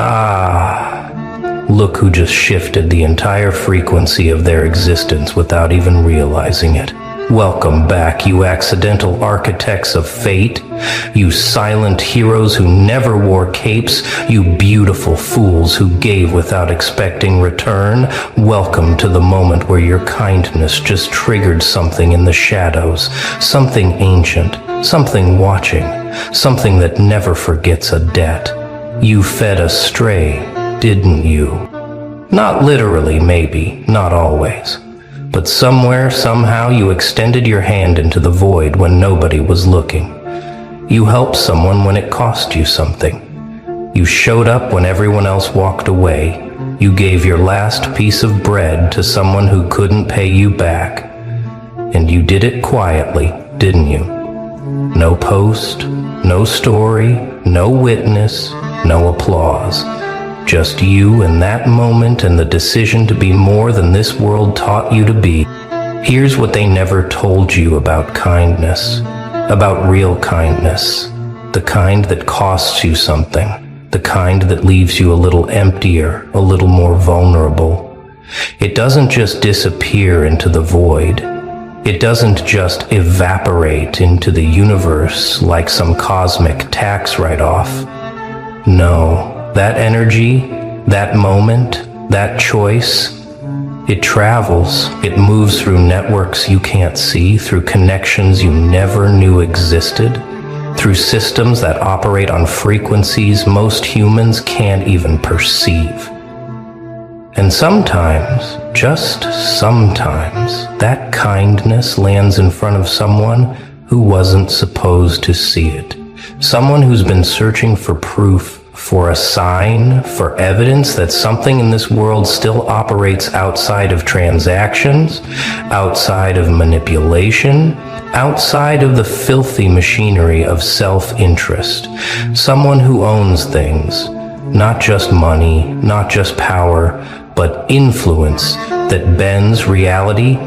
Ah, look who just shifted the entire frequency of their existence without even realizing it. Welcome back, you accidental architects of fate, you silent heroes who never wore capes, you beautiful fools who gave without expecting return. Welcome to the moment where your kindness just triggered something in the shadows, something ancient, something watching, something that never forgets a debt. You fed a stray, didn't you? Not literally, maybe, not always. But somewhere, somehow, you extended your hand into the void when nobody was looking. You helped someone when it cost you something. You showed up when everyone else walked away. You gave your last piece of bread to someone who couldn't pay you back. And you did it quietly, didn't you? No post, no story, no witness, no applause. Just you and that moment and the decision to be more than this world taught you to be. Here's what they never told you about kindness, about real kindness, the kind that costs you something, the kind that leaves you a little emptier, a little more vulnerable. It doesn't just disappear into the void. It doesn't just evaporate into the universe like some cosmic tax write-off. No. That energy, that moment, that choice, it travels, it moves through networks you can't see, through connections you never knew existed, through systems that operate on frequencies most humans can't even perceive. And sometimes, just sometimes, that kindness lands in front of someone who wasn't supposed to see it, someone who's been searching for proof, for a sign, for evidence that something in this world still operates outside of transactions, outside of manipulation, outside of the filthy machinery of self-interest. Someone who owns things, not just money, not just power, but influence that bends reality,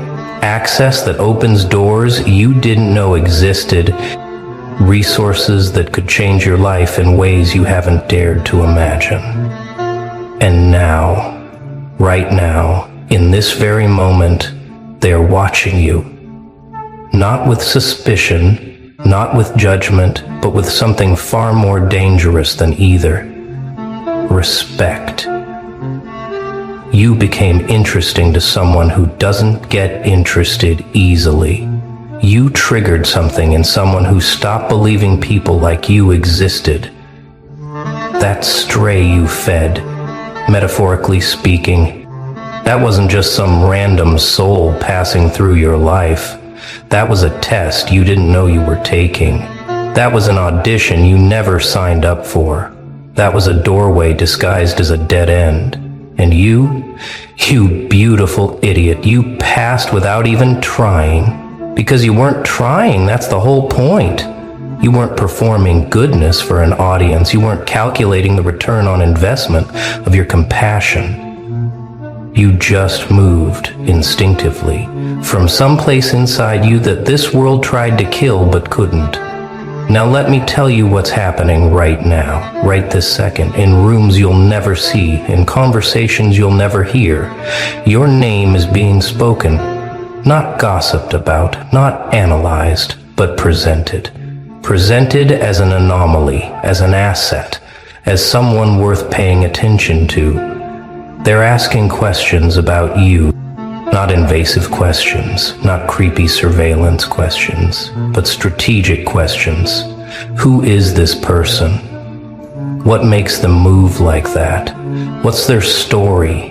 access that opens doors you didn't know existed, resources that could change your life in ways you haven't dared to imagine. And now, right now, in this very moment, they're watching you. Not with suspicion, not with judgment, but with something far more dangerous than either. Respect. You became interesting to someone who doesn't get interested easily. You triggered something in someone who stopped believing people like you existed. That stray you fed, metaphorically speaking, that wasn't just some random soul passing through your life. That was a test you didn't know you were taking. That was an audition you never signed up for. That was a doorway disguised as a dead end. And you beautiful idiot, you passed without even trying. Because you weren't trying, that's the whole point. You weren't performing goodness for an audience. You weren't calculating the return on investment of your compassion. You just moved instinctively from someplace inside you that this world tried to kill but couldn't. Now let me tell you what's happening right now, right this second, in rooms you'll never see, in conversations you'll never hear. Your name is being spoken. Not gossiped about, not analyzed, but presented. Presented as an anomaly, as an asset, as someone worth paying attention to. They're asking questions about you, not invasive questions, not creepy surveillance questions, but strategic questions. Who is this person? What makes them move like that? What's their story?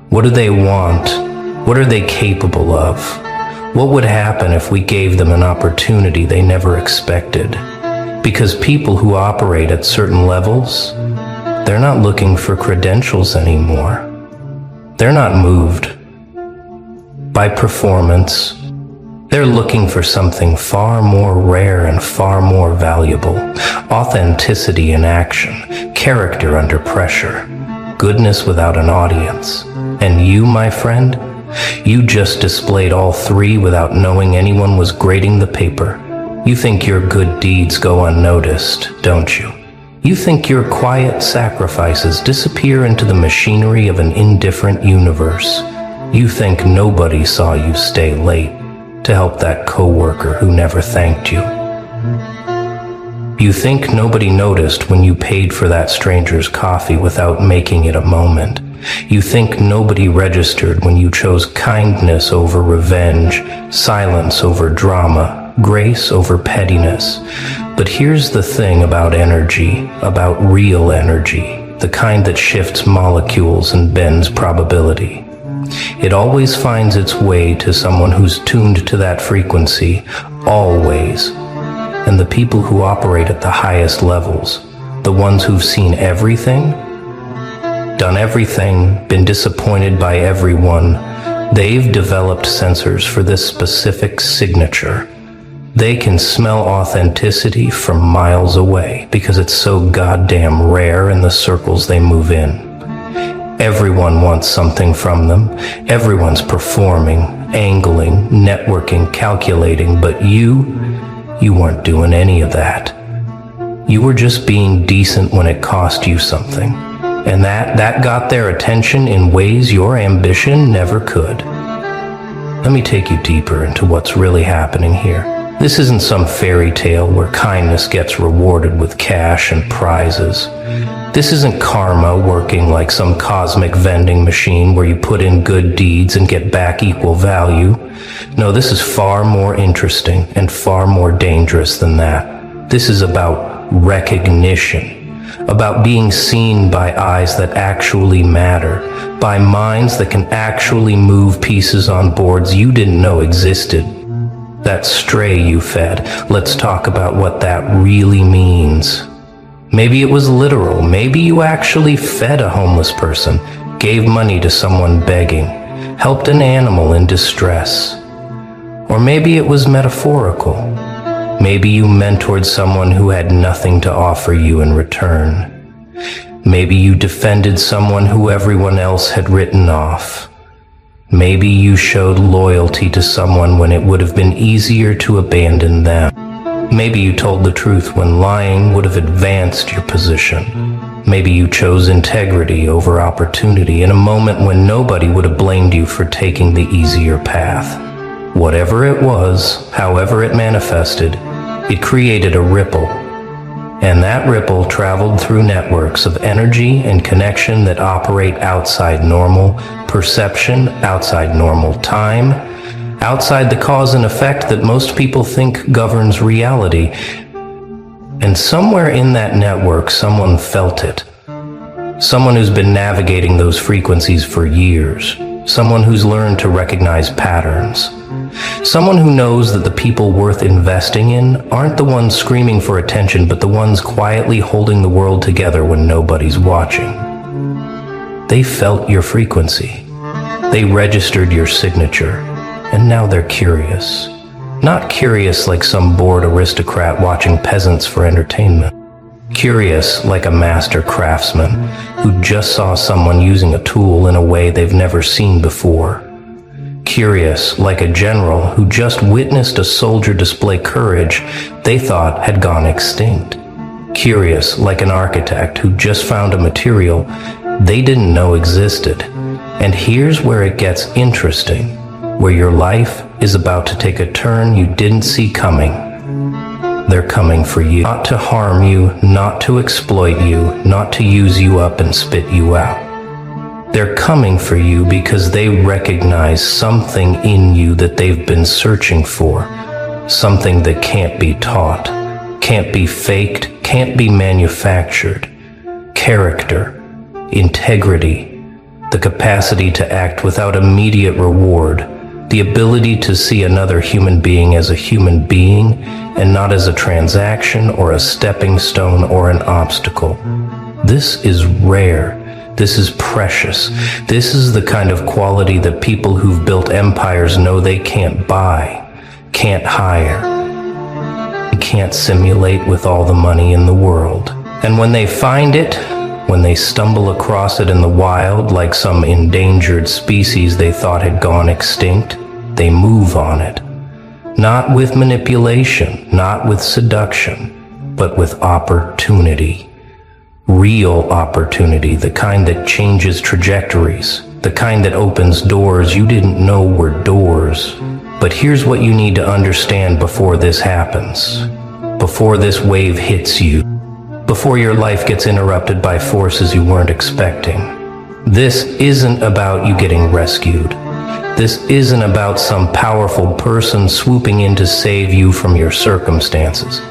What do they want? What are they capable of? What would happen if we gave them an opportunity they never expected? Because people who operate at certain levels, they're not looking for credentials anymore. They're not moved by performance. They're looking for something far more rare and far more valuable. Authenticity in action, character under pressure, goodness without an audience. And you, my friend, you just displayed all three without knowing anyone was grading the paper. You think your good deeds go unnoticed, don't you? You think your quiet sacrifices disappear into the machinery of an indifferent universe. You think nobody saw you stay late to help that coworker who never thanked you. You think nobody noticed when you paid for that stranger's coffee without making it a moment. You think nobody registered when you chose kindness over revenge, silence over drama, grace over pettiness. But here's the thing about energy, about real energy, the kind that shifts molecules and bends probability. It always finds its way to someone who's tuned to that frequency, always. And the people who operate at the highest levels, the ones who've seen everything, done everything, been disappointed by everyone, they've developed sensors for this specific signature. They can smell authenticity from miles away because it's so goddamn rare in the circles they move in. Everyone wants something from them. Everyone's performing, angling, networking, calculating, but you weren't doing any of that. You were just being decent when it cost you something. And that got their attention in ways your ambition never could. Let me take you deeper into what's really happening here. This isn't some fairy tale where kindness gets rewarded with cash and prizes. This isn't karma working like some cosmic vending machine where you put in good deeds and get back equal value. No, this is far more interesting and far more dangerous than that. This is about recognition. About being seen by eyes that actually matter, by minds that can actually move pieces on boards you didn't know existed. That stray you fed, let's talk about what that really means. Maybe it was literal, maybe you actually fed a homeless person, gave money to someone begging, helped an animal in distress. Or maybe it was metaphorical. Maybe you mentored someone who had nothing to offer you in return. Maybe you defended someone who everyone else had written off. Maybe you showed loyalty to someone when it would have been easier to abandon them. Maybe you told the truth when lying would have advanced your position. Maybe you chose integrity over opportunity in a moment when nobody would have blamed you for taking the easier path. Whatever it was, however it manifested, it created a ripple, and that ripple traveled through networks of energy and connection that operate outside normal perception, outside normal time, outside the cause and effect that most people think governs reality. And somewhere in that network, someone felt it. Someone who's been navigating those frequencies for years. Someone who's learned to recognize patterns. Someone who knows that the people worth investing in aren't the ones screaming for attention, but the ones quietly holding the world together when nobody's watching. They felt your frequency. They registered your signature, and now they're curious. Not curious like some bored aristocrat watching peasants for entertainment. Curious like a master craftsman who just saw someone using a tool in a way they've never seen before. Curious like a general who just witnessed a soldier display courage they thought had gone extinct. Curious like an architect who just found a material they didn't know existed. And here's where it gets interesting, where your life is about to take a turn you didn't see coming. They're coming for you, not to harm you, not to exploit you, not to use you up and spit you out. They're coming for you because they recognize something in you that they've been searching for, something that can't be taught, can't be faked, can't be manufactured. Character, integrity, the capacity to act without immediate reward, the ability to see another human being as a human being and not as a transaction or a stepping stone or an obstacle. This is rare. This is precious. This is the kind of quality that people who've built empires know they can't buy, can't hire, and can't simulate with all the money in the world. And when they find it, when they stumble across it in the wild like some endangered species they thought had gone extinct, they move on it. Not with manipulation, not with seduction, but with opportunity. Real opportunity, the kind that changes trajectories, the kind that opens doors you didn't know were doors. But here's what you need to understand before this happens, before this wave hits you, before your life gets interrupted by forces you weren't expecting. This isn't about you getting rescued. This isn't about some powerful person swooping in to save you from your circumstances.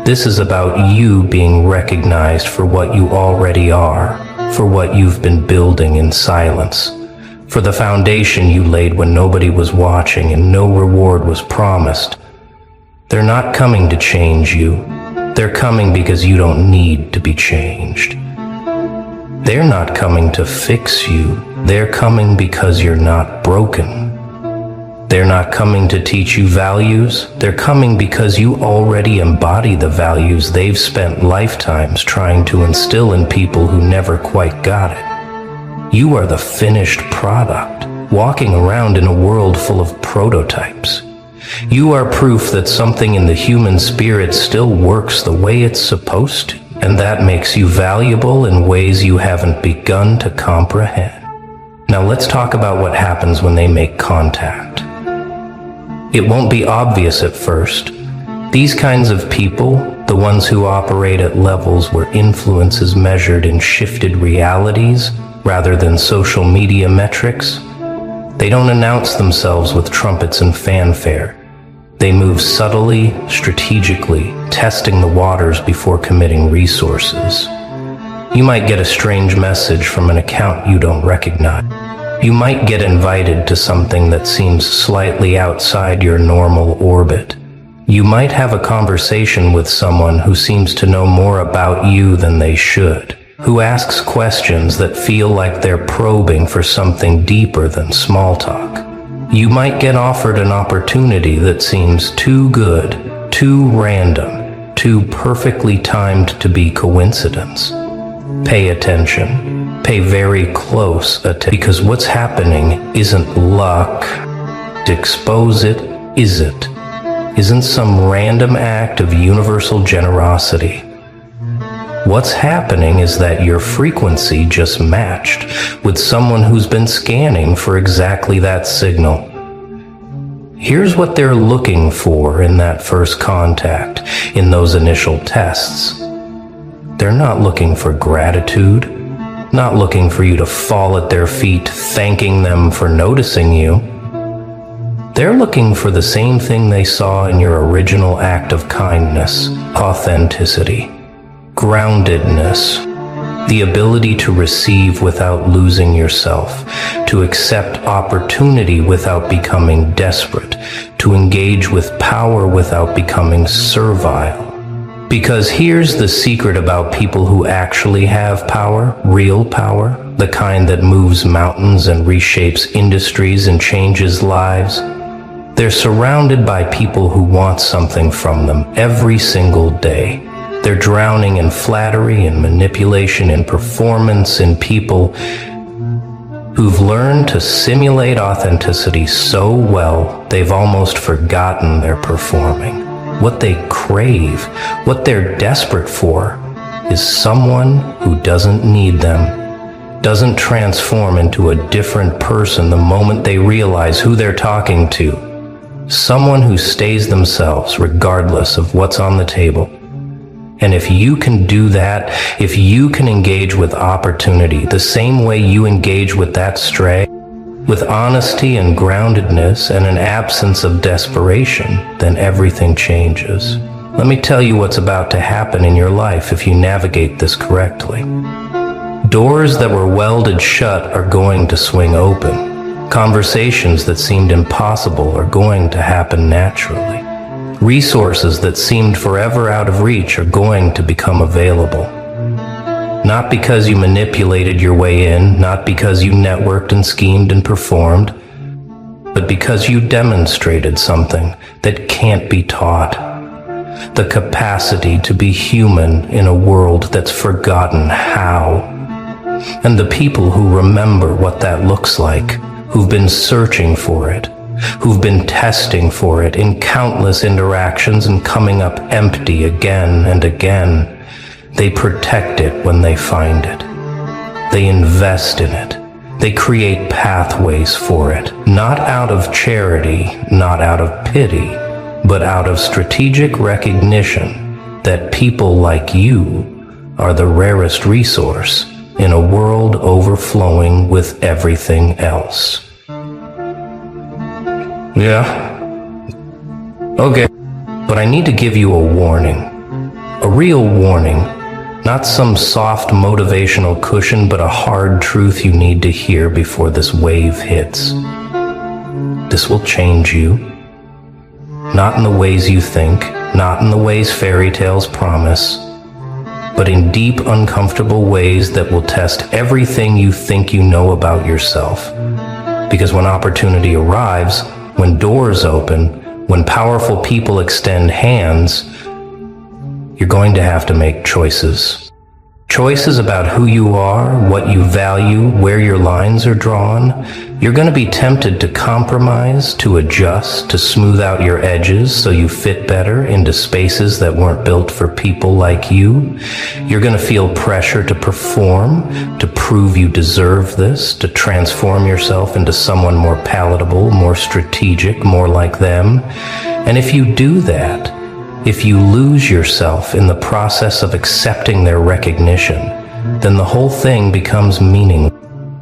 This is about you being recognized for what you already are, for what you've been building in silence, for the foundation you laid when nobody was watching and no reward was promised. They're not coming to change you. They're coming because you don't need to be changed. They're not coming to fix you. They're coming because you're not broken. They're not coming to teach you values. They're coming because you already embody the values they've spent lifetimes trying to instill in people who never quite got it. You are the finished product, walking around in a world full of prototypes. You are proof that something in the human spirit still works the way it's supposed to, and that makes you valuable in ways you haven't begun to comprehend. Now let's talk about what happens when they make contact. It won't be obvious at first. These kinds of people, the ones who operate at levels where influence is measured in shifted realities rather than social media metrics, they don't announce themselves with trumpets and fanfare. They move subtly, strategically, testing the waters before committing resources. You might get a strange message from an account you don't recognize. You might get invited to something that seems slightly outside your normal orbit. You might have a conversation with someone who seems to know more about you than they should, who asks questions that feel like they're probing for something deeper than small talk. You might get offered an opportunity that seems too good, too random, too perfectly timed to be coincidence. Pay attention. Pay very close attention, because what's happening isn't luck. To expose it, isn't some random act of universal generosity. What's happening is that your frequency just matched with someone who's been scanning for exactly that signal. Here's what they're looking for in that first contact, in those initial tests. They're not looking for gratitude, not looking for you to fall at their feet, thanking them for noticing you. They're looking for the same thing they saw in your original act of kindness: authenticity, groundedness, the ability to receive without losing yourself, to accept opportunity without becoming desperate, to engage with power without becoming servile. Because here's the secret about people who actually have power, real power, the kind that moves mountains and reshapes industries and changes lives. They're surrounded by people who want something from them every single day. They're drowning in flattery and manipulation and performance, in people who've learned to simulate authenticity so well they've almost forgotten they're performing. What they crave, what they're desperate for, is someone who doesn't need them, doesn't transform into a different person the moment they realize who they're talking to. Someone who stays themselves regardless of what's on the table. And if you can do that, if you can engage with opportunity the same way you engage with that stray, with honesty and groundedness and an absence of desperation, then everything changes. Let me tell you what's about to happen in your life if you navigate this correctly. Doors that were welded shut are going to swing open. Conversations that seemed impossible are going to happen naturally. Resources that seemed forever out of reach are going to become available. Not because you manipulated your way in, not because you networked and schemed and performed, but because you demonstrated something that can't be taught. The capacity to be human in a world that's forgotten how. And the people who remember what that looks like, who've been searching for it, who've been testing for it in countless interactions and coming up empty again and again, They protect it when they find it. They invest in it. They create pathways for it, not out of charity, not out of pity, but out of strategic recognition that people like you are the rarest resource in a world overflowing with everything else. Yeah. Okay. But I need to give you a warning. A real warning. Not some soft motivational cushion, but a hard truth you need to hear before this wave hits. This will change you. Not in the ways you think, not in the ways fairy tales promise, but in deep, uncomfortable ways that will test everything you think you know about yourself. Because when opportunity arrives, when doors open, when powerful people extend hands, you're going to have to make choices. Choices about who you are, what you value, where your lines are drawn. You're going to be tempted to compromise, to adjust, to smooth out your edges so you fit better into spaces that weren't built for people like you. You're going to feel pressure to perform, to prove you deserve this, to transform yourself into someone more palatable, more strategic, more like them. And if you do that, if you lose yourself in the process of accepting their recognition, then the whole thing becomes meaningless.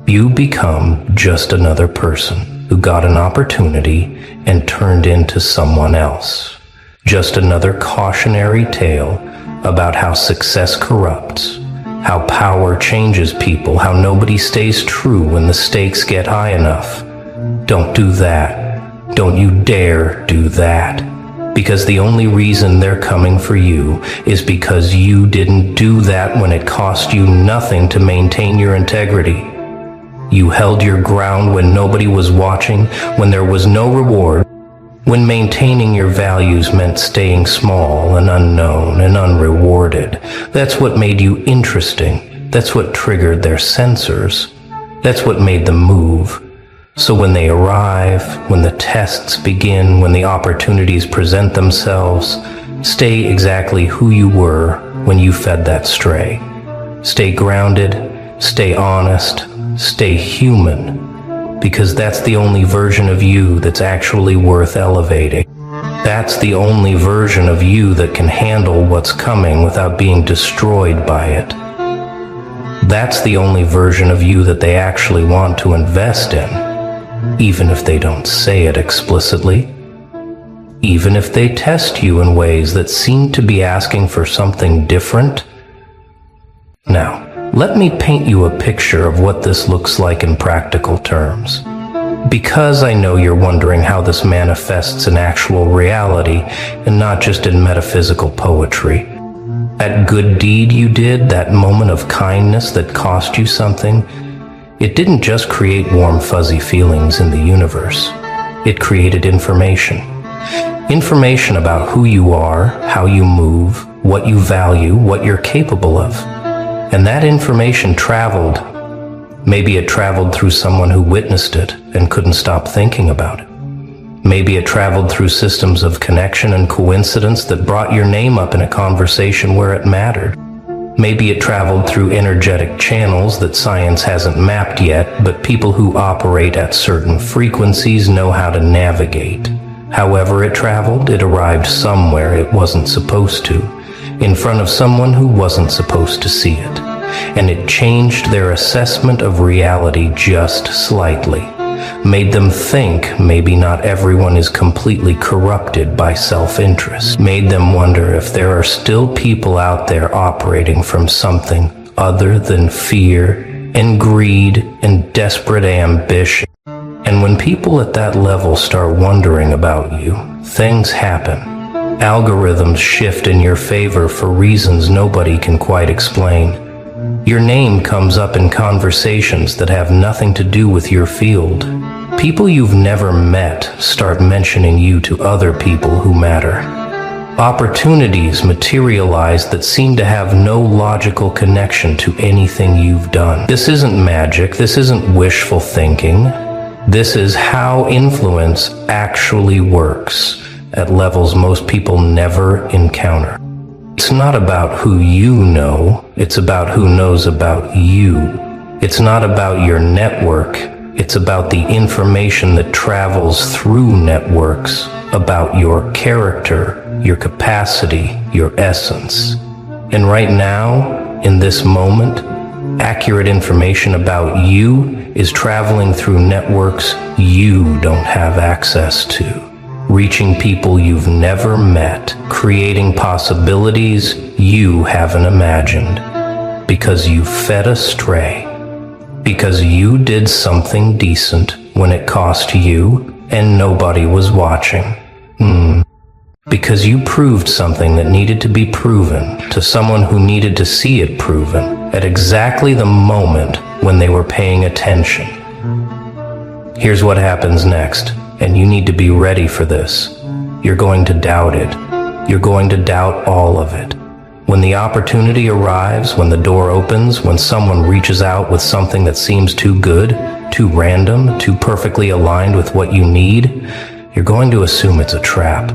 You become just another person who got an opportunity and turned into someone else. Just another cautionary tale about how success corrupts, how power changes people, how nobody stays true when the stakes get high enough. Don't do that. Don't you dare do that. Because the only reason they're coming for you is because you didn't do that when it cost you nothing to maintain your integrity. You held your ground when nobody was watching, when there was no reward, when maintaining your values meant staying small and unknown and unrewarded. That's what made you interesting. That's what triggered their sensors. That's what made them move. So when they arrive, when the tests begin, when the opportunities present themselves, stay exactly who you were when you fed that stray. Stay grounded, stay honest, stay human, because that's the only version of you that's actually worth elevating. That's the only version of you that can handle what's coming without being destroyed by it. That's the only version of you that they actually want to invest in. Even if they don't say it explicitly, even if they test you in ways that seem to be asking for something different. Now, let me paint you a picture of what this looks like in practical terms. Because I know you're wondering how this manifests in actual reality and not just in metaphysical poetry. That good deed you did, that moment of kindness that cost you something, it didn't just create warm, fuzzy feelings in the universe. It created information. Information about who you are, how you move, what you value, what you're capable of. And that information traveled. Maybe it traveled through someone who witnessed it and couldn't stop thinking about it. Maybe it traveled through systems of connection and coincidence that brought your name up in a conversation where it mattered. Maybe it traveled through energetic channels that science hasn't mapped yet, but people who operate at certain frequencies know how to navigate. However it traveled, it arrived somewhere it wasn't supposed to, in front of someone who wasn't supposed to see it. And it changed their assessment of reality just slightly. Made them think maybe not everyone is completely corrupted by self-interest. Made them wonder if there are still people out there operating from something other than fear and greed and desperate ambition. And when people at that level start wondering about you, things happen. Algorithms shift in your favor for reasons nobody can quite explain. Your name comes up in conversations that have nothing to do with your field. People you've never met start mentioning you to other people who matter. Opportunities materialize that seem to have no logical connection to anything you've done. This isn't magic. This isn't wishful thinking. This is how influence actually works at levels most people never encounter. It's not about who you know, it's about who knows about you. It's not about your network, it's about the information that travels through networks, about your character, your capacity, your essence. And right now, in this moment, accurate information about you is traveling through networks you don't have access to, reaching people you've never met, creating possibilities you haven't imagined, because you fed astray, because you did something decent when it cost you and nobody was watching. Because you proved something that needed to be proven to someone who needed to see it proven at exactly the moment when they were paying attention. Here's what happens next, and you need to be ready for this. You're going to doubt it. You're going to doubt all of it. When the opportunity arrives, when the door opens, when someone reaches out with something that seems too good, too random, too perfectly aligned with what you need, you're going to assume it's a trap.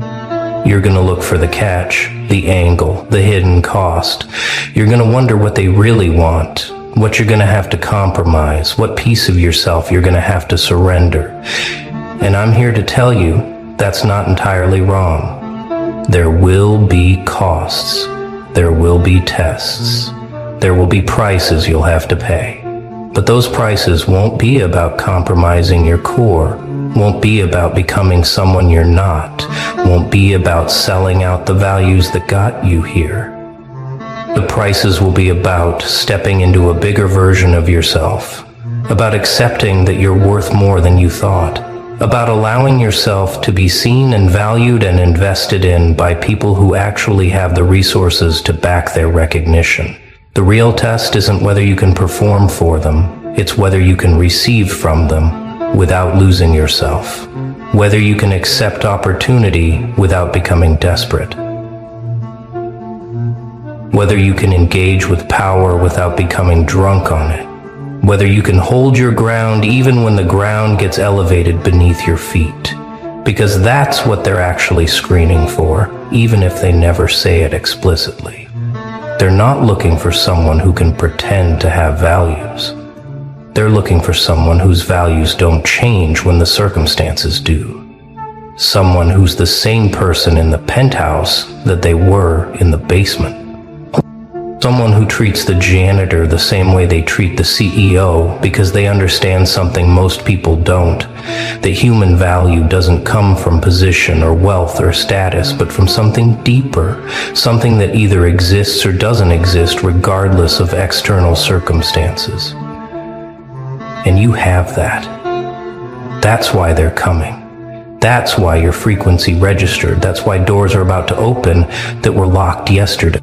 You're going to look for the catch, the angle, the hidden cost. You're going to wonder what they really want, what you're going to have to compromise, what piece of yourself you're going to have to surrender. And I'm here to tell you that's not entirely wrong. There will be costs. There will be tests. There will be prices you'll have to pay. But those prices won't be about compromising your core, won't be about becoming someone you're not, won't be about selling out the values that got you here. The prices will be about stepping into a bigger version of yourself, about accepting that you're worth more than you thought, about allowing yourself to be seen and valued and invested in by people who actually have the resources to back their recognition. The real test isn't whether you can perform for them, it's whether you can receive from them without losing yourself, whether you can accept opportunity without becoming desperate, whether you can engage with power without becoming drunk on it, whether you can hold your ground even when the ground gets elevated beneath your feet, because that's what they're actually screening for, even if they never say it explicitly. They're not looking for someone who can pretend to have values. They're looking for someone whose values don't change when the circumstances do. Someone who's the same person in the penthouse that they were in the basement. Someone who treats the janitor the same way they treat the CEO because they understand something most people don't, that human value doesn't come from position or wealth or status, but from something deeper, something that either exists or doesn't exist regardless of external circumstances. And you have that. That's why they're coming. That's why your frequency registered. That's why doors are about to open that were locked yesterday.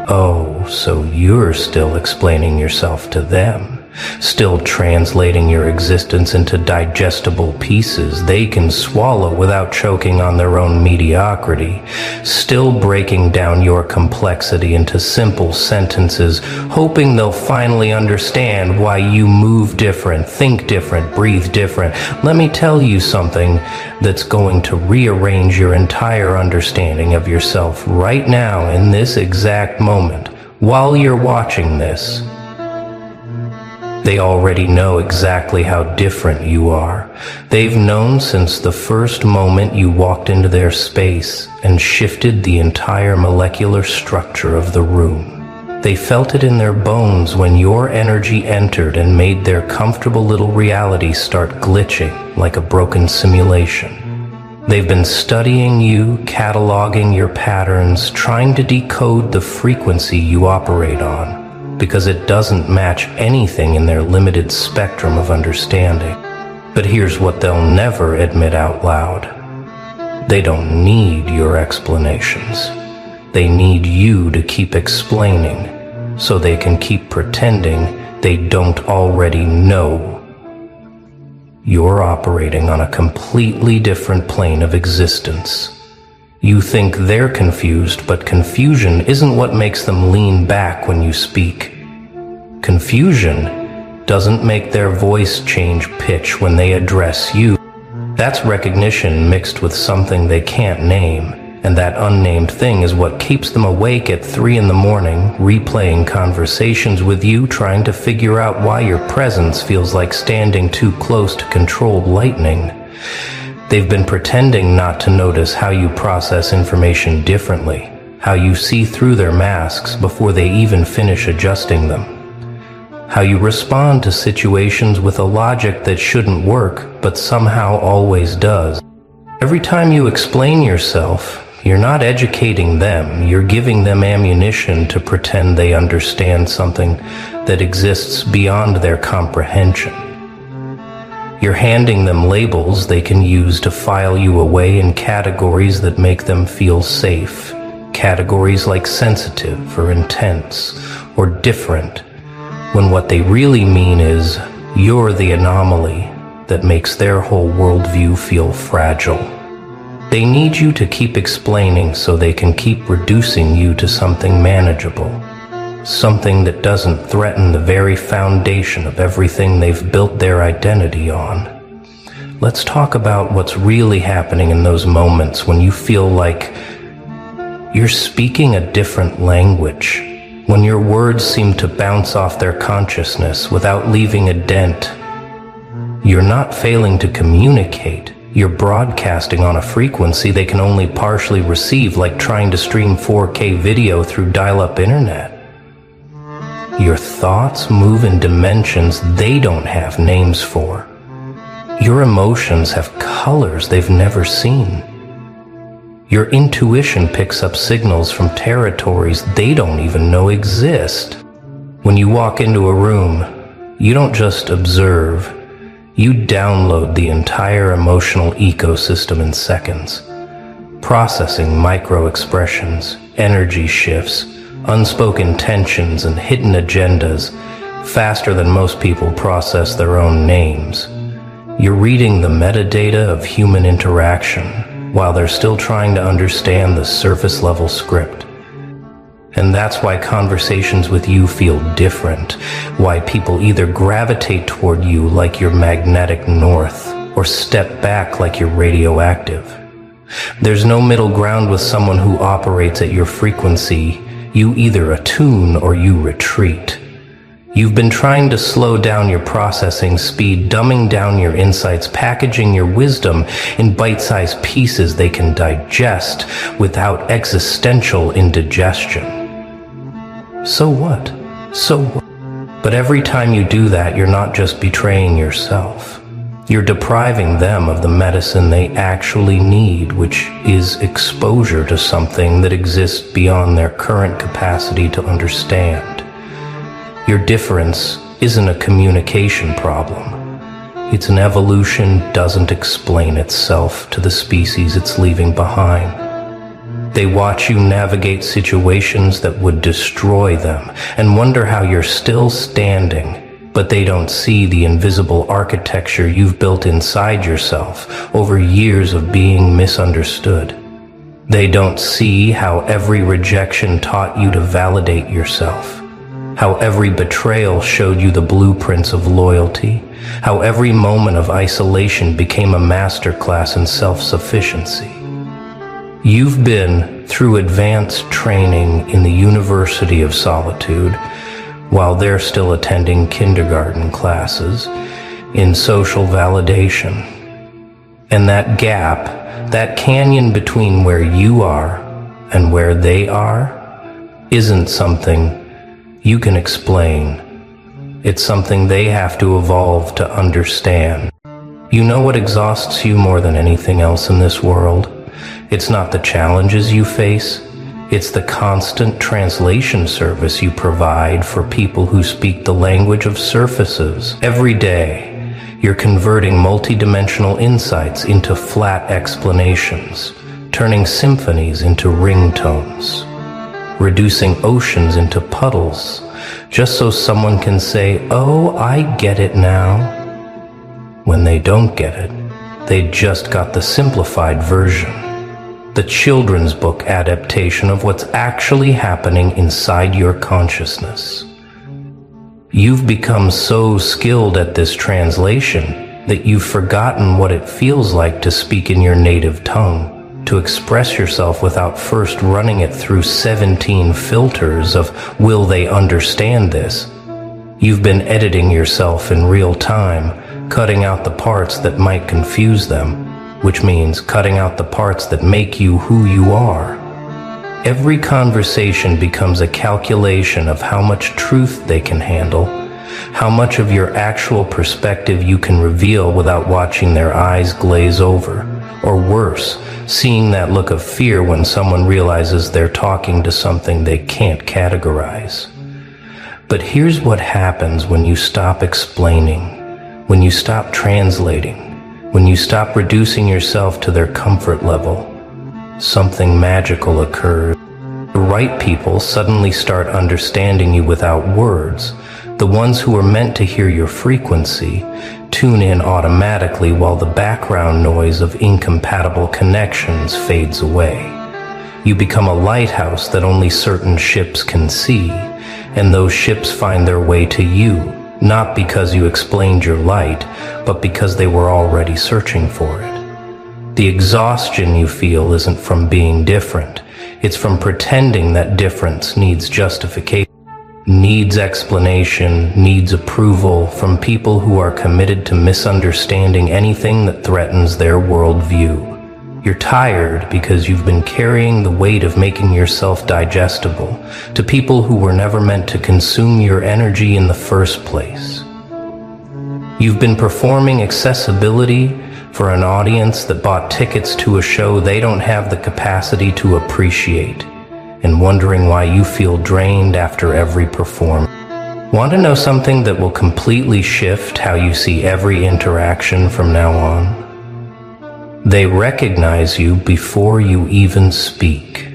Oh, so you're still explaining yourself to them, still translating your existence into digestible pieces they can swallow without choking on their own mediocrity, still breaking down your complexity into simple sentences, hoping they'll finally understand why you move different, think different, breathe different. Let me tell you something that's going to rearrange your entire understanding of yourself right now in this exact moment. While you're watching this, they already know exactly how different you are. They've known since the first moment you walked into their space and shifted the entire molecular structure of the room. They felt it in their bones when your energy entered and made their comfortable little reality start glitching like a broken simulation. They've been studying you, cataloging your patterns, trying to decode the frequency you operate on, because it doesn't match anything in their limited spectrum of understanding. But here's what they'll never admit out loud. They don't need your explanations. They need you to keep explaining, so they can keep pretending they don't already know. You're operating on a completely different plane of existence. You think they're confused, but confusion isn't what makes them lean back when you speak. Confusion doesn't make their voice change pitch when they address you. That's recognition mixed with something they can't name, And that unnamed thing is what keeps them awake at 3 in the morning, replaying conversations with you, trying to figure out why your presence feels like standing too close to controlled lightning. They've been pretending not to notice how you process information differently, how you see through their masks before they even finish adjusting them, how you respond to situations with a logic that shouldn't work but somehow always does. Every time you explain yourself, you're not educating them, you're giving them ammunition to pretend they understand something that exists beyond their comprehension. You're handing them labels they can use to file you away in categories that make them feel safe. Categories like sensitive or intense or different, when what they really mean is you're the anomaly that makes their whole worldview feel fragile. They need you to keep explaining so they can keep reducing you to something manageable, something that doesn't threaten the very foundation of everything they've built their identity on. Let's talk about what's really happening in those moments when you feel like you're speaking a different language, when your words seem to bounce off their consciousness without leaving a dent. You're not failing to communicate. You're broadcasting on a frequency they can only partially receive, like trying to stream 4K video through dial-up internet. Your thoughts move in dimensions they don't have names for. Your emotions have colors they've never seen. Your intuition picks up signals from territories they don't even know exist. When you walk into a room, you don't just observe. You download the entire emotional ecosystem in seconds, processing micro-expressions, energy shifts, unspoken tensions, and hidden agendas faster than most people process their own names. You're reading the metadata of human interaction while they're still trying to understand the surface-level script. And that's why conversations with you feel different, why people either gravitate toward you like you're magnetic north, or step back like you're radioactive. There's no middle ground with someone who operates at your frequency. You either attune or you retreat. You've been trying to slow down your processing speed, dumbing down your insights, packaging your wisdom in bite-sized pieces they can digest without existential indigestion. So what? But every time you do that, you're not just betraying yourself. You're depriving them of the medicine they actually need, which is exposure to something that exists beyond their current capacity to understand. Your difference isn't a communication problem. It's an evolution doesn't explain itself to the species it's leaving behind. They watch you navigate situations that would destroy them and wonder how you're still standing, but they don't see the invisible architecture you've built inside yourself over years of being misunderstood. They don't see how every rejection taught you to validate yourself, how every betrayal showed you the blueprints of loyalty, how every moment of isolation became a masterclass in self-sufficiency. You've been through advanced training in the University of Solitude while they're still attending kindergarten classes in social validation. And that gap, that canyon between where you are and where they are, isn't something you can explain. It's something they have to evolve to understand. You know what exhausts you more than anything else in this world? It's not the challenges you face. It's the constant translation service you provide for people who speak the language of surfaces. Every day, you're converting multidimensional insights into flat explanations, turning symphonies into ringtones, reducing oceans into puddles, just so someone can say, "Oh, I get it now." When they don't get it, they just got the simplified version, the children's book adaptation of what's actually happening inside your consciousness. You've become so skilled at this translation that you've forgotten what it feels like to speak in your native tongue. to express yourself without first running it through 17 filters of will they understand this. You've been editing yourself in real time, cutting out the parts that might confuse them, which means cutting out the parts that make you who you are. Every conversation becomes a calculation of how much truth they can handle, how much of your actual perspective you can reveal without watching their eyes glaze over, or worse, seeing that look of fear when someone realizes they're talking to something they can't categorize. But here's what happens when you stop explaining, when you stop translating, when you stop reducing yourself to their comfort level. Something magical occurs. The right people suddenly start understanding you without words. The ones who are meant to hear your frequency tune in automatically while the background noise of incompatible connections fades away. You become a lighthouse that only certain ships can see, and those ships find their way to you, not because you explained your light, but because they were already searching for it. The exhaustion you feel isn't from being different. It's from pretending that difference needs justification, needs explanation, needs approval from people who are committed to misunderstanding anything that threatens their worldview. You're tired because you've been carrying the weight of making yourself digestible to people who were never meant to consume your energy in the first place. You've been performing accessibility for an audience that bought tickets to a show they don't have the capacity to appreciate, and wondering why you feel drained after every performance. Want to know something that will completely shift how you see every interaction from now on? They recognize you before you even speak.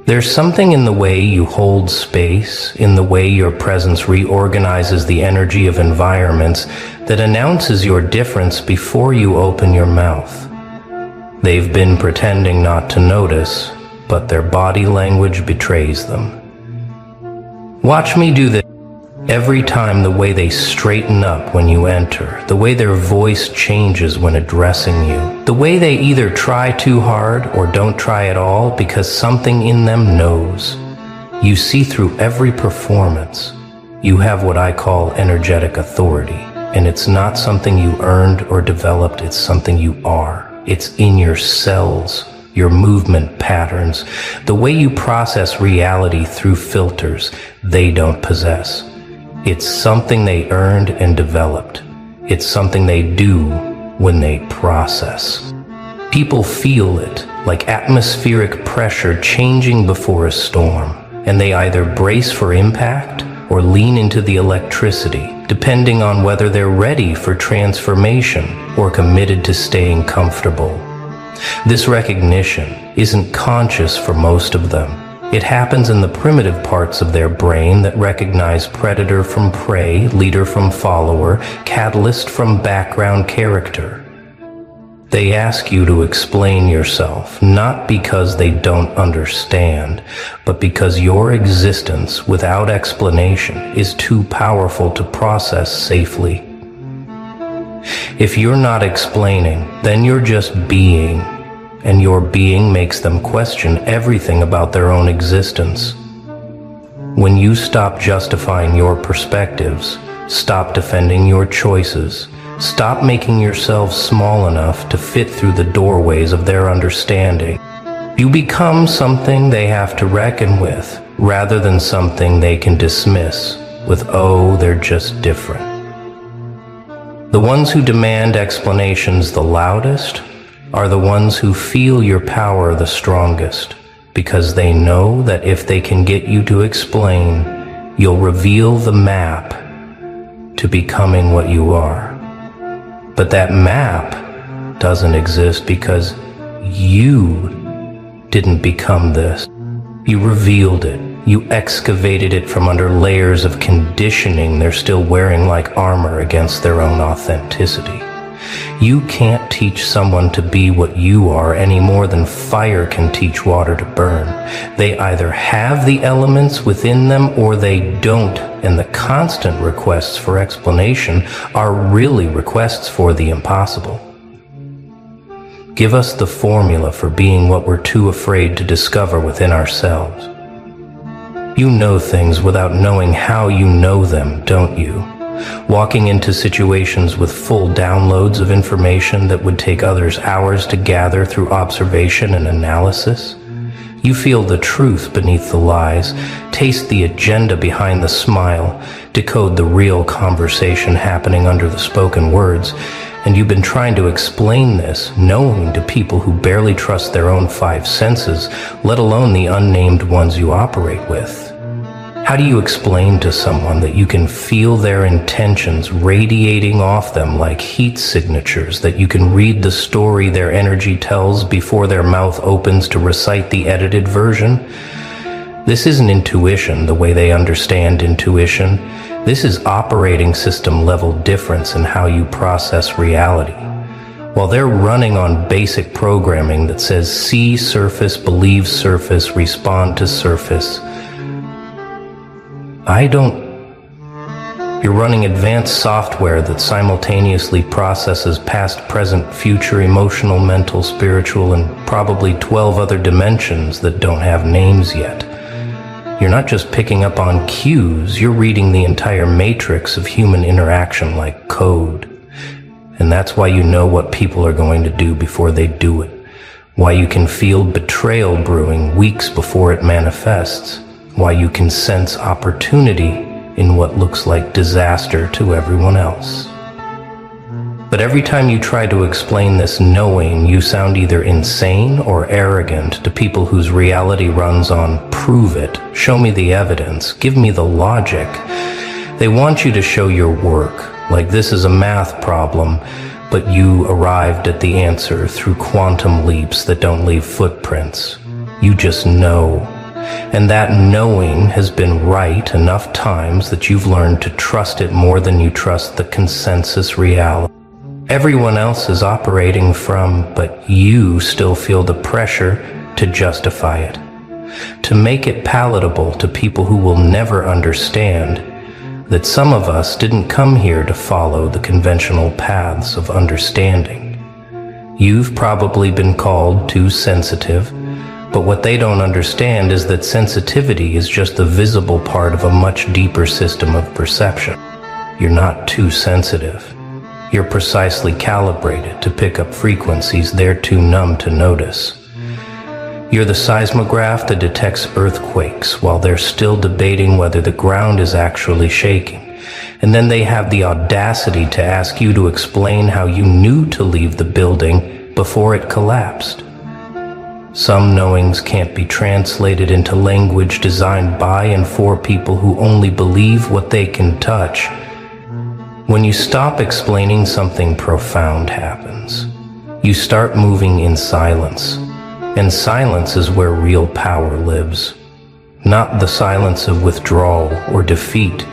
There's something in the way you hold space, in the way your presence reorganizes the energy of environments that announces your difference before you open your mouth. They've been pretending not to notice, but their body language betrays them. Watch me do this. Every time the way they straighten up when you enter, the way their voice changes when addressing you, the way they either try too hard or don't try at all because something in them knows. You see through every performance. You have what I call energetic authority, and it's not something you earned or developed, it's something you are. It's in your cells, your movement patterns, the way you process reality through filters they don't possess. It's something they earned and developed. It's something they do when they process. People feel it, like atmospheric pressure changing before a storm, and they either brace for impact or lean into the electricity, depending on whether they're ready for transformation or committed to staying comfortable. This recognition isn't conscious for most of them. It happens in the primitive parts of their brain that recognize predator from prey, leader from follower, catalyst from background character. They ask you to explain yourself, not because they don't understand, but because your existence without explanation is too powerful to process safely. If you're not explaining, then you're just being. And your being makes them question everything about their own existence. When you stop justifying your perspectives, stop defending your choices, stop making yourself small enough to fit through the doorways of their understanding, you become something they have to reckon with, rather than something they can dismiss with, oh, they're just different. The ones who demand explanations the loudest are the ones who feel your power the strongest, because they know that if they can get you to explain, you'll reveal the map to becoming what you are. But that map doesn't exist because you didn't become this. You revealed it. You excavated it from under layers of conditioning they're still wearing like armor against their own authenticity. You can't teach someone to be what you are any more than fire can teach water to burn. They either have the elements within them or they don't, and the constant requests for explanation are really requests for the impossible. Give us the formula for being what we're too afraid to discover within ourselves. You know things without knowing how you know them, don't you? Walking into situations with full downloads of information that would take others hours to gather through observation and analysis. You feel the truth beneath the lies, taste the agenda behind the smile, decode the real conversation happening under the spoken words, and you've been trying to explain this, knowing to people who barely trust their own five senses, let alone the unnamed ones you operate with. How do you explain to someone that you can feel their intentions radiating off them like heat signatures, that you can read the story their energy tells before their mouth opens to recite the edited version? This isn't intuition the way they understand intuition. This is operating system level difference in how you process reality. While they're running on basic programming that says see surface, believe surface, respond to surface, You're running advanced software that simultaneously processes past, present, future, emotional, mental, spiritual, and probably 12 other dimensions that don't have names yet. You're not just picking up on cues, you're reading the entire matrix of human interaction like code. And that's why you know what people are going to do before they do it. Why you can feel betrayal brewing weeks before it manifests. Why you can sense opportunity in what looks like disaster to everyone else. But every time you try to explain this knowing, you sound either insane or arrogant to people whose reality runs on prove it, show me the evidence, give me the logic. They want you to show your work, like this is a math problem, but you arrived at the answer through quantum leaps that don't leave footprints. You just know. And that knowing has been right enough times that you've learned to trust it more than you trust the consensus reality. Everyone else is operating from, but you still feel the pressure to justify it, to make it palatable to people who will never understand that some of us didn't come here to follow the conventional paths of understanding. You've probably been called too sensitive, but what they don't understand is that sensitivity is just the visible part of a much deeper system of perception. You're not too sensitive. You're precisely calibrated to pick up frequencies they're too numb to notice. You're the seismograph that detects earthquakes while they're still debating whether the ground is actually shaking. And then they have the audacity to ask you to explain how you knew to leave the building before it collapsed. Some knowings can't be translated into language designed by and for people who only believe what they can touch. When you stop explaining, something profound happens. You start moving in silence, and silence is where real power lives. Not the silence of withdrawal or defeat,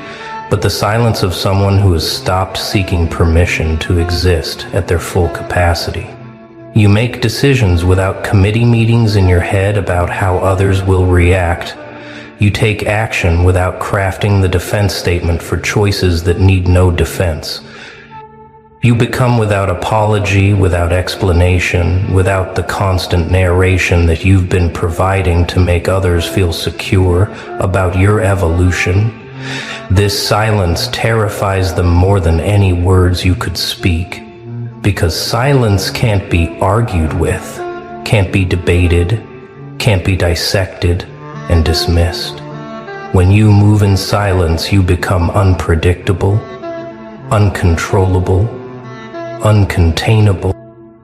but the silence of someone who has stopped seeking permission to exist at their full capacity. You make decisions without committee meetings in your head about how others will react. You take action without crafting the defense statement for choices that need no defense. You become without apology, without explanation, without the constant narration that you've been providing to make others feel secure about your evolution. This silence terrifies them more than any words you could speak. Because silence can't be argued with, can't be debated, can't be dissected and dismissed. When you move in silence, you become unpredictable, uncontrollable, uncontainable.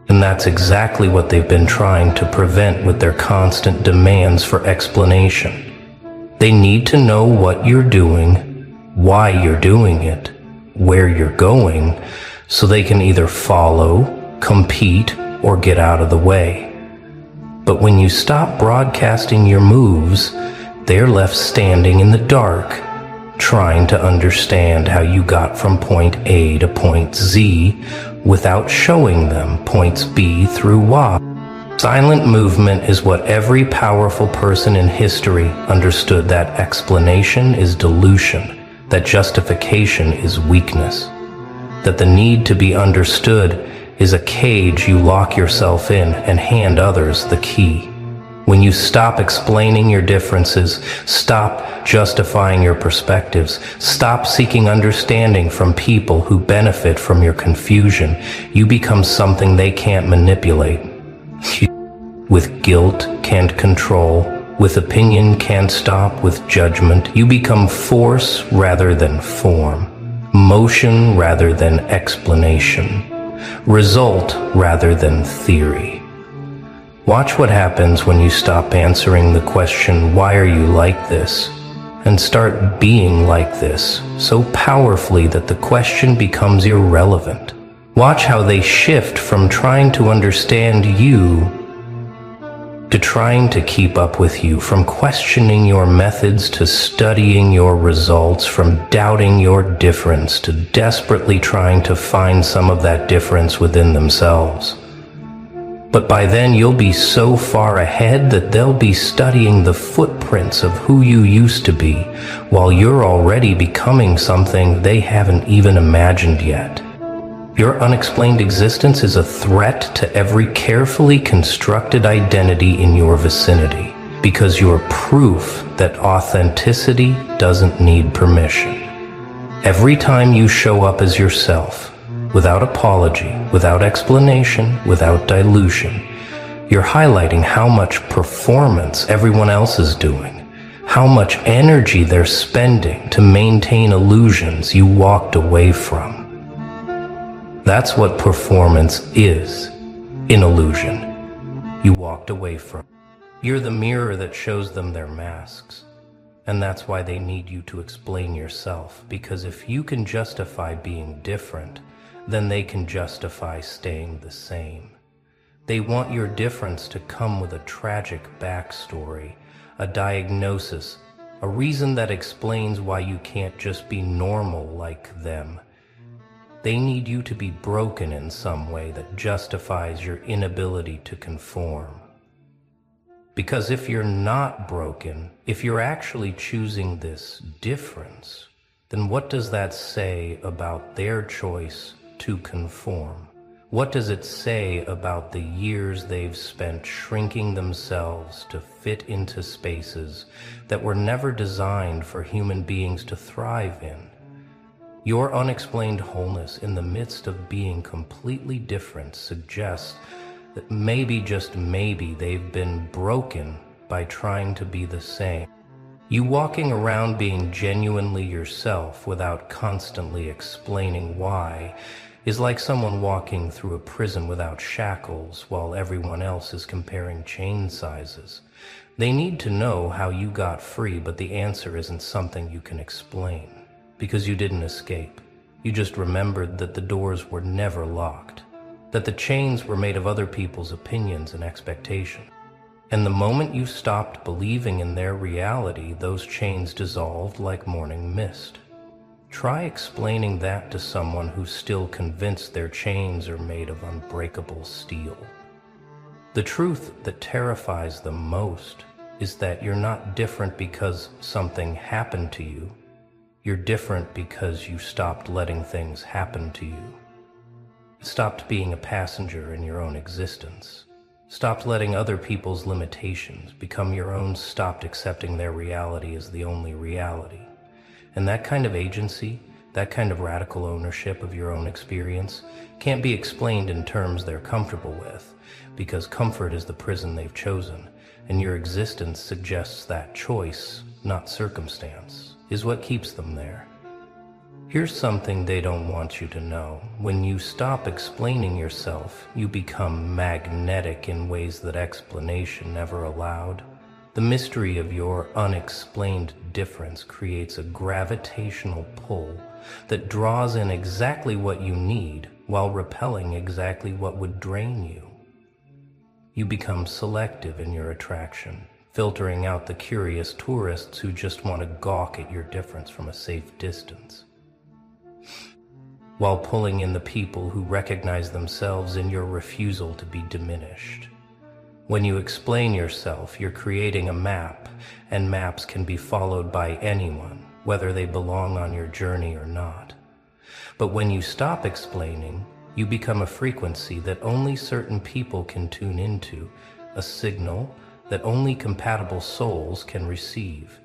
And that's exactly what they've been trying to prevent with their constant demands for explanation. They need to know what you're doing, why you're doing it, where you're going, so they can either follow, compete, or get out of the way. But when you stop broadcasting your moves, they're left standing in the dark, trying to understand how you got from point A to point Z without showing them points B through Y. Silent movement is what every powerful person in history understood, that explanation is delusion, that justification is weakness, that the need to be understood is a cage you lock yourself in and hand others the key. When you stop explaining your differences, stop justifying your perspectives, stop seeking understanding from people who benefit from your confusion, you become something they can't manipulate. With guilt, can't control. With opinion, can't stop. With judgment, you become force rather than form. Motion rather than explanation. Result rather than theory. Watch what happens when you stop answering the question, why are you like this? And start being like this, so powerfully that the question becomes irrelevant. Watch how they shift from trying to understand you to trying to keep up with you, from questioning your methods to studying your results, from doubting your difference to desperately trying to find some of that difference within themselves. But by then you'll be so far ahead that they'll be studying the footprints of who you used to be, while you're already becoming something they haven't even imagined yet. Your unexplained existence is a threat to every carefully constructed identity in your vicinity, because you're proof that authenticity doesn't need permission. Every time you show up as yourself, without apology, without explanation, without dilution, you're highlighting how much performance everyone else is doing, how much energy they're spending to maintain illusions you walked away from. That's what performance is, an illusion you walked away from. You're the mirror that shows them their masks. And that's why they need you to explain yourself, because if you can justify being different, then they can justify staying the same. They want your difference to come with a tragic backstory, a diagnosis, a reason that explains why you can't just be normal like them. They need you to be broken in some way that justifies your inability to conform. Because if you're not broken, if you're actually choosing this difference, then what does that say about their choice to conform? What does it say about the years they've spent shrinking themselves to fit into spaces that were never designed for human beings to thrive in? Your unexplained wholeness in the midst of being completely different suggests that maybe, just maybe, they've been broken by trying to be the same. You walking around being genuinely yourself without constantly explaining why is like someone walking through a prison without shackles while everyone else is comparing chain sizes. They need to know how you got free, but the answer isn't something you can explain, because you didn't escape. You just remembered that the doors were never locked, that the chains were made of other people's opinions and expectations. And the moment you stopped believing in their reality, those chains dissolved like morning mist. Try explaining that to someone who's still convinced their chains are made of unbreakable steel. The truth that terrifies them most is that you're not different because something happened to you. You're different because you stopped letting things happen to you. Stopped being a passenger in your own existence. Stopped letting other people's limitations become your own. Stopped accepting their reality as the only reality. And that kind of agency, that kind of radical ownership of your own experience, can't be explained in terms they're comfortable with, because comfort is the prison they've chosen, and your existence suggests that choice, not circumstance, is what keeps them there. Here's something they don't want you to know. When you stop explaining yourself, you become magnetic in ways that explanation never allowed. The mystery of your unexplained difference creates a gravitational pull that draws in exactly what you need while repelling exactly what would drain you. You become selective in your attraction, filtering out the curious tourists who just want to gawk at your difference from a safe distance, while pulling in the people who recognize themselves in your refusal to be diminished. When you explain yourself, you're creating a map, and maps can be followed by anyone, whether they belong on your journey or not. But when you stop explaining, You become a frequency that only certain people can tune into, a signal that only compatible souls can receive.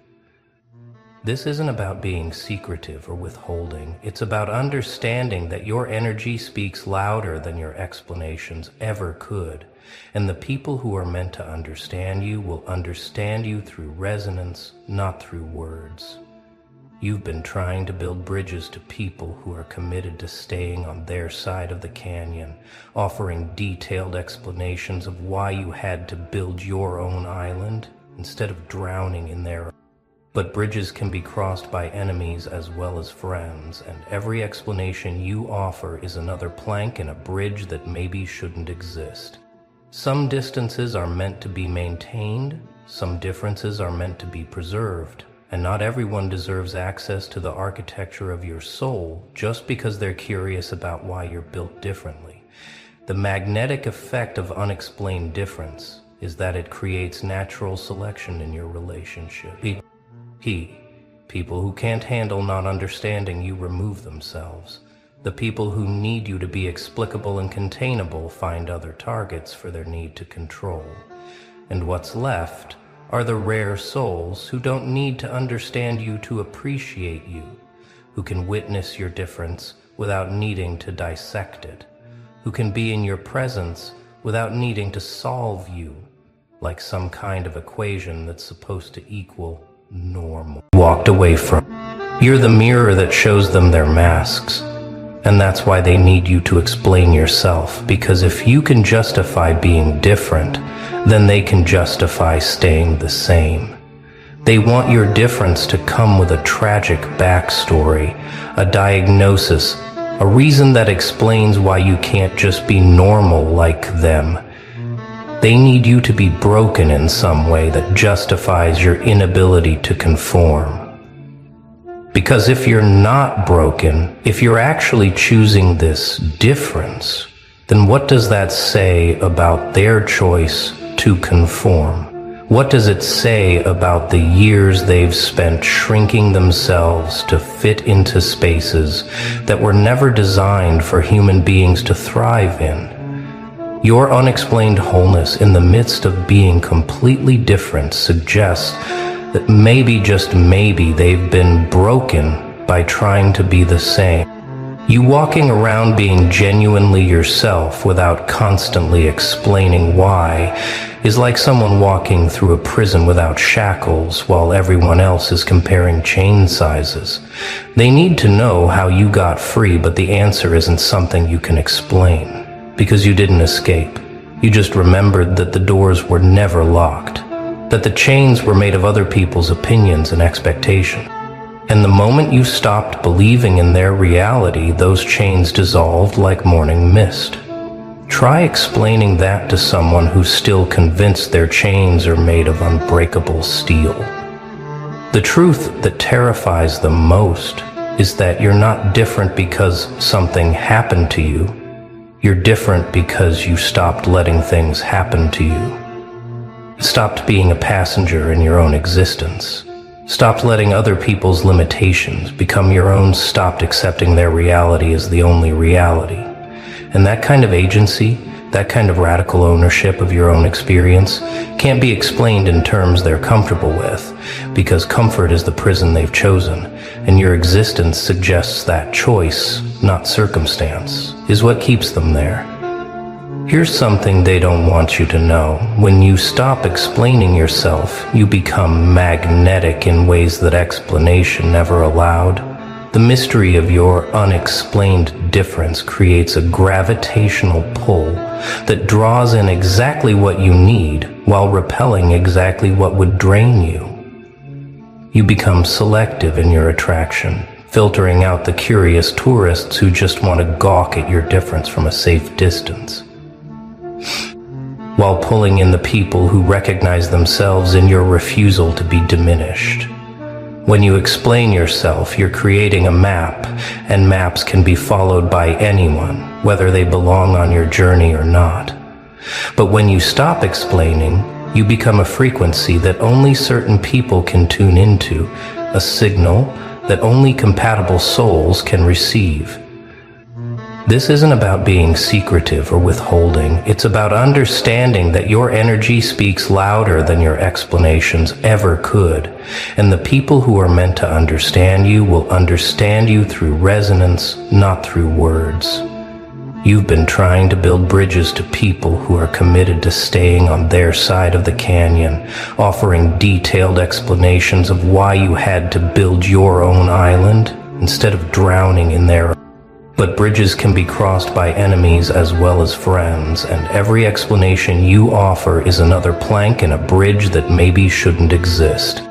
This isn't about being secretive or withholding. It's about understanding that your energy speaks louder than your explanations ever could. And the people who are meant to understand you will understand you through resonance, not through words. You've been trying to build bridges to people who are committed to staying on their side of the canyon, offering detailed explanations of why you had to build your own island instead of drowning in their own. But bridges can be crossed by enemies as well as friends, and every explanation you offer is another plank in a bridge that maybe shouldn't exist. Some distances are meant to be maintained, some differences are meant to be preserved, and not everyone deserves access to the architecture of your soul just because they're curious about why you're built differently. The magnetic effect of unexplained difference is that it creates natural selection in your relationship. People who can't handle not understanding you remove themselves. The people who need you to be explicable and containable find other targets for their need to control. And what's left are the rare souls who don't need to understand you to appreciate you, who can witness your difference without needing to dissect it, who can be in your presence without needing to solve you like some kind of equation that's supposed to equal normal. Walked away from. You're the mirror that shows them their masks. And that's why they need you to explain yourself, because if you can justify being different, then they can justify staying the same. They want your difference to come with a tragic backstory, a diagnosis, a reason that explains why you can't just be normal like them. They need you to be broken in some way that justifies your inability to conform. Because if you're not broken, if you're actually choosing this difference, then what does that say about their choice to conform? What does it say about the years they've spent shrinking themselves to fit into spaces that were never designed for human beings to thrive in? Your unexplained wholeness in the midst of being completely different suggests that maybe, just maybe, they've been broken by trying to be the same. You walking around being genuinely yourself without constantly explaining why is like someone walking through a prison without shackles while everyone else is comparing chain sizes. They need to know how you got free, but the answer isn't something you can explain, because you didn't escape. You just remembered that the doors were never locked, that the chains were made of other people's opinions and expectations. And the moment you stopped believing in their reality, those chains dissolved like morning mist. Try explaining that to someone who's still convinced their chains are made of unbreakable steel. The truth that terrifies them most is that you're not different because something happened to you. You're different because you stopped letting things happen to you. Stopped being a passenger in your own existence. Stopped letting other people's limitations become your own. Stopped accepting their reality as the only reality. And that kind of agency, that kind of radical ownership of your own experience, can't be explained in terms they're comfortable with, because comfort is the prison they've chosen, and your existence suggests that choice, not circumstance, is what keeps them there. Here's something they don't want you to know. When you stop explaining yourself, you become magnetic in ways that explanation never allowed. The mystery of your unexplained difference creates a gravitational pull that draws in exactly what you need while repelling exactly what would drain you. You become selective in your attraction, filtering out the curious tourists who just want to gawk at your difference from a safe distance, while pulling in the people who recognize themselves in your refusal to be diminished. When you explain yourself, you're creating a map, and maps can be followed by anyone, whether they belong on your journey or not. But when you stop explaining, you become a frequency that only certain people can tune into, a signal that only compatible souls can receive. This isn't about being secretive or withholding. It's about understanding that your energy speaks louder than your explanations ever could. And the people who are meant to understand you will understand you through resonance, not through words. You've been trying to build bridges to people who are committed to staying on their side of the canyon, offering detailed explanations of why you had to build your own island instead of drowning in their own. But bridges can be crossed by enemies as well as friends, and every explanation you offer is another plank in a bridge that maybe shouldn't exist.